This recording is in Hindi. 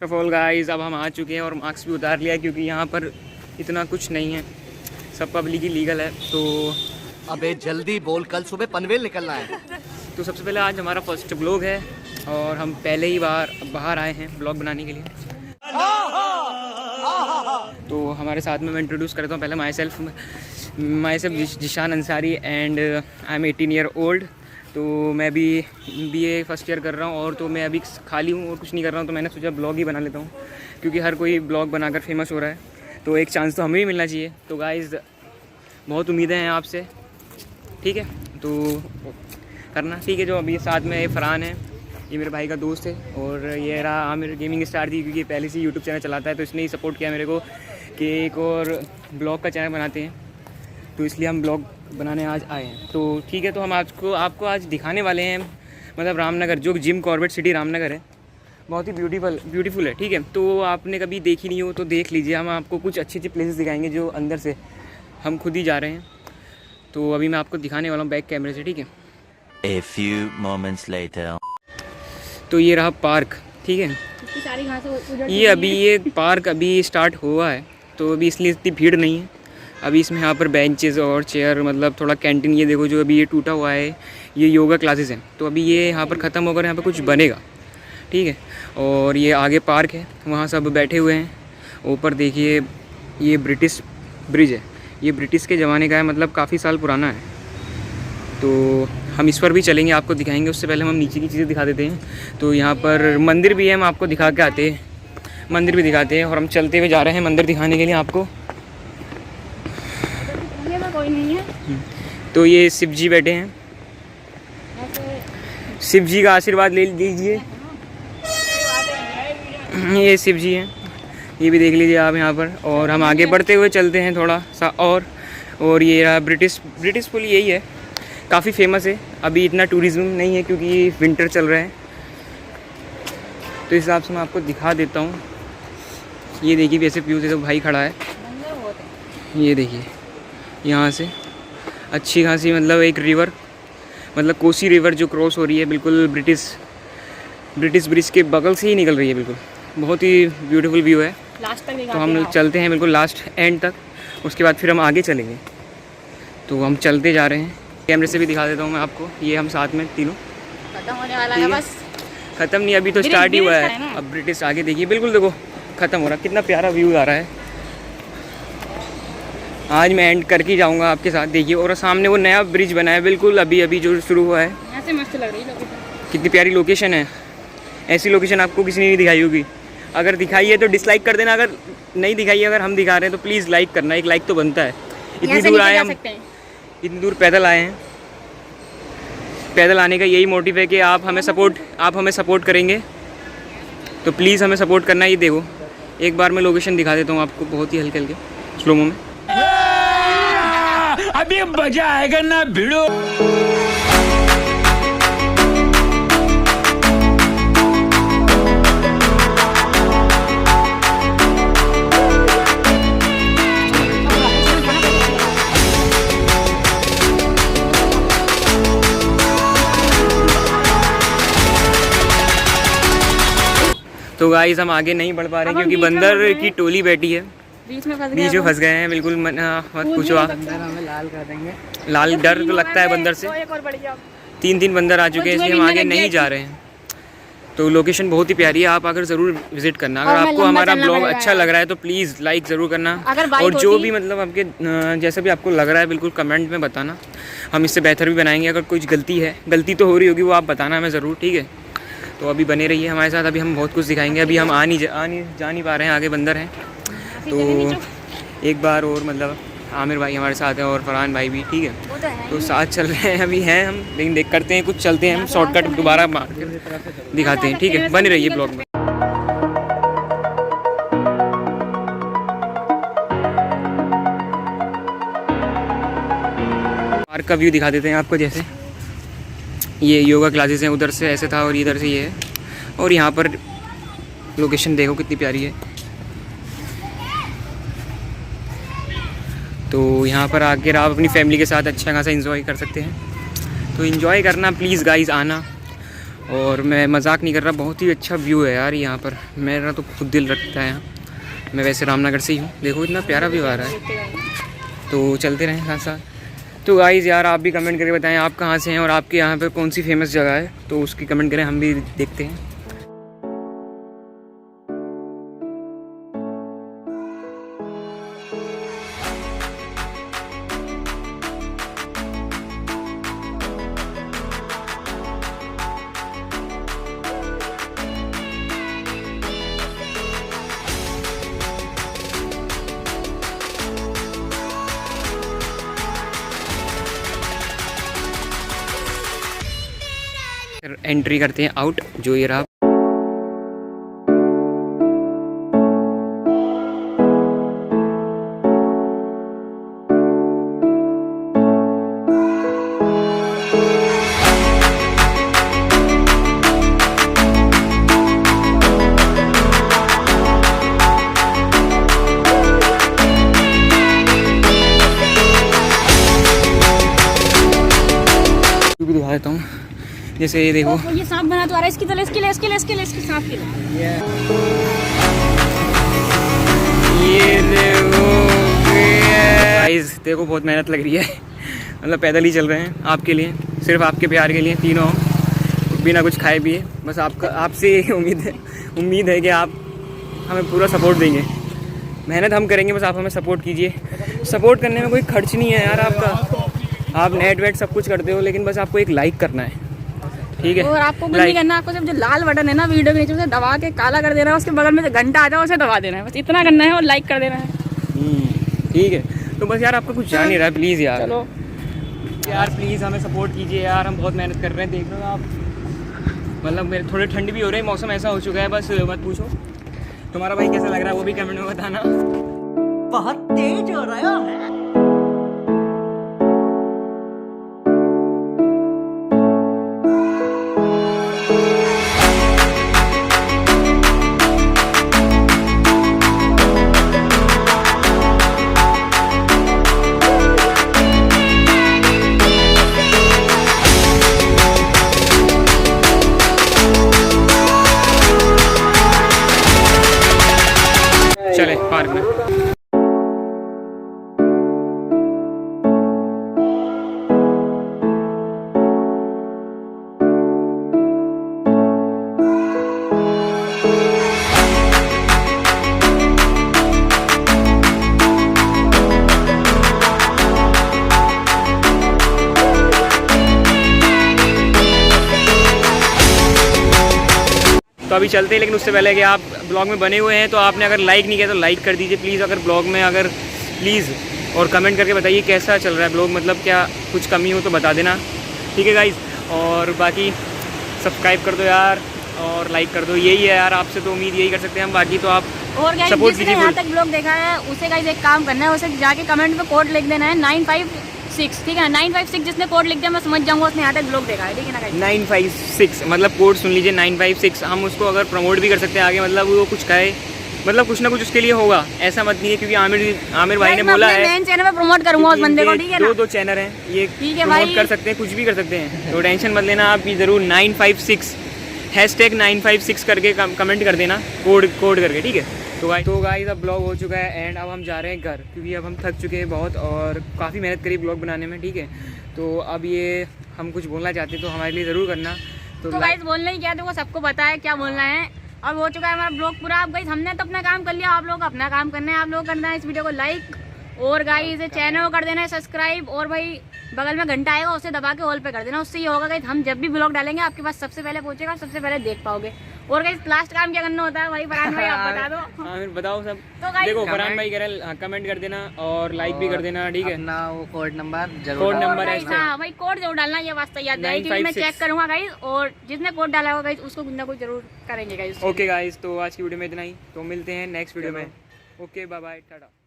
ऑफ ऑल गाइस, अब हम आ चुके हैं और मार्क्स भी उतार लिया क्योंकि यहाँ पर इतना कुछ नहीं है, सब पब्लिकली लीगल है। तो अबे जल्दी बोल, कल सुबह पनवेल निकलना है। तो सबसे पहले आज हमारा फर्स्ट ब्लॉग है और हम पहले ही बाहर आए हैं ब्लॉग बनाने के लिए। तो हमारे साथ में मैं इंट्रोड्यूस करता हूँ पहले myself Zishan Ansari and I am 18 year old. तो मैं भी BA फर्स्ट ईयर कर रहा हूँ और तो मैं अभी खाली हूँ और कुछ नहीं कर रहा हूँ, तो मैंने सोचा ब्लॉग ही बना लेता हूँ क्योंकि हर कोई ब्लॉग बनाकर फेमस हो रहा है, तो एक चांस तो हमें भी मिलना चाहिए। तो गाइज़ बहुत उम्मीदें हैं आपसे, ठीक है, तो करना ठीक है। जो अभी साथ में फरहान है, ये मेरे भाई का दोस्त है, और ये रहा आमिर गेमिंग स्टार थी क्योंकि पहले से यूट्यूब चैनल चलाता है, तो इसने ही सपोर्ट किया मेरे को कि एक और ब्लॉग का चैनल बनाते हैं, तो इसलिए हम ब्लॉग बनाने आज आए हैं। तो ठीक है, तो हम आपको आज दिखाने वाले हैं मतलब रामनगर, जो जिम कॉर्बेट सिटी रामनगर है, बहुत ही ब्यूटीफुल है, ठीक है। तो आपने कभी देखी नहीं हो तो देख लीजिए, हम आपको कुछ अच्छी अच्छी प्लेसेस दिखाएंगे जो अंदर से हम खुद ही जा रहे हैं। तो अभी मैं आपको दिखाने वाला हूँ बैक कैमरे से, ठीक है। A few moments later. तो ये रहा पार्क, ठीक है। ये पार्क अभी स्टार्ट हुआ है, तो अभी इसलिए इतनी भीड़ नहीं है अभी इसमें। यहाँ पर बेंचेस और चेयर, मतलब थोड़ा कैंटीन, ये देखो जो अभी ये टूटा हुआ है, ये योगा क्लासेस हैं, तो अभी ये यहाँ पर ख़त्म होकर यहाँ पर कुछ बनेगा, ठीक है। और ये आगे पार्क है, वहाँ सब बैठे हुए हैं। ऊपर देखिए ये ब्रिटिश ब्रिज है, ये ब्रिटिश के ज़माने का है, मतलब काफ़ी साल पुराना है। तो हम इस पर भी चलेंगे, आपको दिखाएंगे। उससे पहले हम नीचे की चीज़ें दिखा देते हैं। तो यहाँ पर मंदिर भी है, हम आपको दिखा के आते हैं, मंदिर भी दिखाते हैं। और हम चलते हुए जा रहे हैं मंदिर दिखाने के लिए आपको। कोई नहीं है। तो ये शिव जी बैठे हैं, शिव जी का आशीर्वाद ले लीजिए। ये शिव जी हैं, ये भी देख लीजिए आप यहाँ पर। और हम आगे बढ़ते हुए चलते हैं थोड़ा सा और ये रहा ब्रिटिश पुल, यही है, काफ़ी फेमस है। अभी इतना टूरिज़्म नहीं है क्योंकि विंटर चल रहा है, तो इस हिसाब से मैं आपको दिखा देता हूँ। ये देखिए वैसे व्यू से तो भाई खड़ा है, ये देखिए यहाँ से अच्छी खासी, मतलब एक रिवर, मतलब कोसी रिवर जो क्रॉस हो रही है बिल्कुल ब्रिटिश ब्रिज के बगल से ही निकल रही है, बिल्कुल बहुत ही ब्यूटीफुल व्यू है। लास्ट तक तो हम चलते हैं बिल्कुल लास्ट एंड तक, उसके बाद फिर हम आगे चलेंगे। तो हम चलते जा रहे हैं, कैमरे से भी दिखा देता हूँ मैं आपको। ये हम साथ में तीनों, खत्म होने वाला है, बस ख़त्म नहीं, अभी तो स्टार्ट ही हुआ है। अब ब्रिटिश आगे देखिए, बिल्कुल देखो ख़त्म हो रहा, कितना प्यारा व्यू आ रहा है। आज मैं एंड करके जाऊंगा आपके साथ, देखिए। और सामने वो नया ब्रिज बना है बिल्कुल अभी जो शुरू हुआ है, यहाँ से मस्त लग रही है लोकेशन। कितनी प्यारी लोकेशन है। ऐसी लोकेशन आपको किसी ने नहीं दिखाई होगी। अगर दिखाई है तो डिसलाइक कर देना, अगर नहीं दिखाई है, अगर हम दिखा रहे हैं तो प्लीज़ लाइक करना, एक लाइक तो बनता है। इतनी दूर आए हम, इतनी दूर पैदल आए हैं। पैदल आने का यही मोटिव है कि आप हमें सपोर्ट करेंगे, तो प्लीज़ हमें सपोर्ट करना। ये देखो एक बार मैं लोकेशन दिखा देता हूँ आपको, बहुत ही हल्के हल्के स्लोमो में। अभी मजा आएगा ना भिड़ो। तो गाइस हम आगे नहीं बढ़ पा रहे हैं क्योंकि बंदर की टोली बैठी है, बीच में फंस गए हैं बिल्कुल। मत पूछो आप, हमें लाल कर देंगे। लाल डर तो लगता है बंदर से। एक और बढ़िया, 3 बंदर आ चुके हैं, इसलिए हम आगे नहीं जा रहे हैं। तो लोकेशन बहुत ही प्यारी है, आप अगर ज़रूर विजिट करना। अगर आपको हमारा ब्लॉग अच्छा लग रहा है तो प्लीज़ लाइक ज़रूर करना। और जो भी मतलब आपके जैसा भी आपको लग रहा है बिल्कुल कमेंट में बताना, हम इससे बेहतर भी बनाएंगे। अगर कुछ गलती तो हो रही होगी वो आप बताना हमें ज़रूर, ठीक है। तो अभी बने रहिए हमारे साथ, अभी हम बहुत कुछ दिखाएंगे। अभी हम जा नहीं पा रहे हैं, आगे बंदर हैं। तो एक बार और मतलब आमिर भाई हमारे साथ हैं और फरहान भाई भी, ठीक है। तो साथ चल रहे हैं अभी हैं हम, लेकिन देख करते हैं कुछ, चलते हैं हम शॉर्टकट दोबारा मार के दिखाते हैं, ठीक है। बने रहिए ब्लॉग में। पार्क का व्यू दिखा देते हैं आपको। जैसे ये योगा क्लासेस हैं, उधर से ऐसे था और इधर से ये है। और यहाँ पर लोकेशन देखो कितनी प्यारी है। तो यहाँ पर आकर आप अपनी फैमिली के साथ अच्छा खासा एंजॉय कर सकते हैं। तो एंजॉय करना प्लीज़ गाइस, आना। और मैं मजाक नहीं कर रहा, बहुत ही अच्छा व्यू है यार यहाँ पर। मेरा तो खुद दिल रखता है यहाँ। मैं वैसे रामनगर से ही हूँ, देखो इतना प्यारा व्यू आ रहा है। तो चलते रहें साथ साथ। तो गाइज़ यार आप भी कमेंट करके बताएं आप कहाँ से हैं और आपके यहाँ पर कौन सी फेमस जगह है, तो उसकी कमेंट करें, हम भी देखते हैं। एंट्री करते हैं आउट, जो ये रहा। भी दिखा देता हूँ, जैसे ये देखो ये सांप बना तो आ रहा है, इसकी तरह इसकी सांप की ये देखो गाइस, देखो बहुत मेहनत लग रही है। मतलब पैदल ही चल रहे हैं आपके लिए, सिर्फ आपके प्यार के लिए, तीनों बिना कुछ खाए पिए। बस आपसे उम्मीद है कि आप हमें पूरा सपोर्ट देंगे। मेहनत हम करेंगे, बस आप हमें सपोर्ट कीजिए। सपोर्ट करने में कोई खर्च नहीं है यार आपका, आप नेट वेट सब कुछ करते हो, लेकिन बस आपको एक लाइक करना है, ठीक है। और आपको कुछ नहीं करना, आपको सिर्फ जो लाल बटन है ना वीडियो के नीचे, उसे दबा के काला कर देना है, उसके बगल में जो घंटा आ जाए उसे दबा देना है, बस इतना करना है और लाइक कर देना है। ठीक है। तो बस यार आपका कुछ जान नहीं रहा है, प्लीज़ यार, चलो यार प्लीज़ हमें सपोर्ट कीजिए यार, हम बहुत मेहनत कर रहे हैं, देख रहे हो आप। मतलब मेरे थोड़े ठंड भी हो रही है, मौसम ऐसा हो चुका है, बस मत पूछो। तुम्हारा भाई कैसा लग रहा है वो भी कमेंट में बताना। बहुत तेज हो रहा है। चले पार्क में। तो अभी चलते हैं, लेकिन उससे पहले कि आप ब्लॉग में बने हुए हैं तो आपने अगर लाइक नहीं किया तो लाइक कर दीजिए प्लीज़। अगर ब्लॉग में अगर प्लीज़, और कमेंट करके बताइए कैसा चल रहा है ब्लॉग, मतलब क्या कुछ कमी हो तो बता देना, ठीक है गाइज़। और बाकी सब्सक्राइब कर दो यार और लाइक कर दो, यही है यार, आपसे तो उम्मीद यही कर सकते हैं हम। बाकी तो आप और गाइस सपोर्ट जिसने कीजिए। यहाँ तक ब्लॉग देखा है उसे गाइस एक काम करना है, उसे जाके कमेंट में कोड लिख देना है 956, ठीक है। 956 जिसने कोड लिख दिया मैं समझ जाऊंगा उसने यहाँ तक ब्लॉग देखा है, ठीक है ना गाइस। 956 मतलब कोड सुन लीजिए 956। हम उसको अगर प्रमोट भी कर सकते हैं आगे, मतलब वो कुछ कहे, मतलब कुछ ना कुछ उसके लिए होगा, ऐसा मत नहीं है, क्योंकि आमिर भाई ने बोला है मेन चैनल पे प्रमोट करूंगा उस बंदे को, ठीक है ना। दो चैनल हैं ये, ठीक है प्रमोट भाई, कर सकते हैं, कुछ भी कर सकते हैं, तो टेंशन मत लेना आप। ये ज़रूर 956 #956 करके कमेंट कर देना, कोड करके, ठीक है। तो गाइस अब ब्लॉग हो चुका है एंड अब हम जा रहे हैं घर, क्योंकि अब हम थक चुके हैं बहुत और काफ़ी मेहनत करी ब्लॉग बनाने में, ठीक है। तो अब ये हम कुछ बोलना चाहते तो हमारे लिए ज़रूर करना। तो गाइस बोलना ही क्या, देखो सबको पता है क्या बोलना है। अब हो चुका है हमारा ब्लॉग पूरा। अब गाइस हमने तो अपना काम कर लिया, आप लोग अपना काम करना है। आप लोग करना है इस वीडियो को लाइक, और गाइस चैनल को कर देना है सब्सक्राइब, और भाई बगल में घंटा आएगा उसे दबा के ऑल पे कर देना। उससे ये होगा गाइस हम जब भी ब्लॉग डालेंगे आपके पास सबसे पहले पहुंचेगा, सबसे पहले देख पाओगे। और गाइस लास्ट काम क्या करना होता है भाई फरहान भाई आप बता दो। हाँ बताओ सब। तो गाइस देखो फरहान भाई कह रहे हैं कमेंट कर देना और लाइक भी कर देना, ठीक है। अपना वो कोड नंबर जरूर, कोड नंबर है, हाँ भाई कोड जरूर डालना, ये वास्ता याद है क्योंकि मैं चेक करूंगा गाइस, और जिसने कोड डाला होगा गाइस उसको कुछ ना कुछ जरूर करेंगे गाइस। ओके गाइस, तो आज की वीडियो में इतना ही, तो मिलते हैं नेक्स्ट वीडियो में। Okay bye bye, Tata.